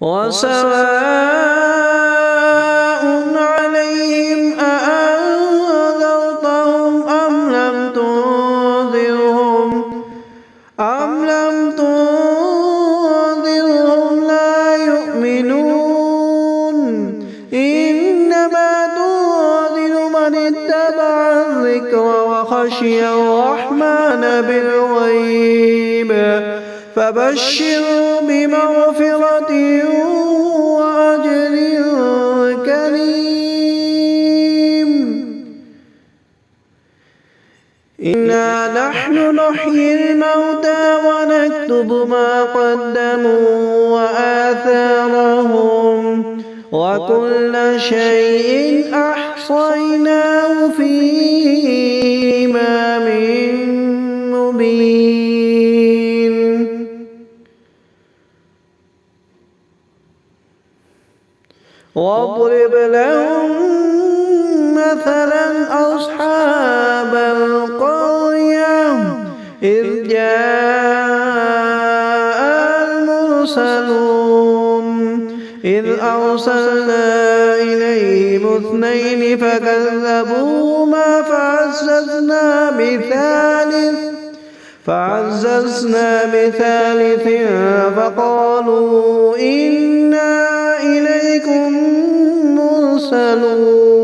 وسواء عليهم أأنذرتهم أم لم تنذرهم لا يؤمنون إنما تنذر من اتبع الذكر وخشي الرحمن بالغيب فبشره بمغفرة وأجر كريم. إنا نحن نحيي الموتى ونكتب ما قدموا وآثارهم وكل شيء أحصيناه في إمام مبين. واضرب لهم مثلا أصحاب القرية إذ جاء المرسلون إذ أرسلنا إليهم 2 فكذبوهما فعززنا بثالث فقالوا إنا إليكم مرسلون.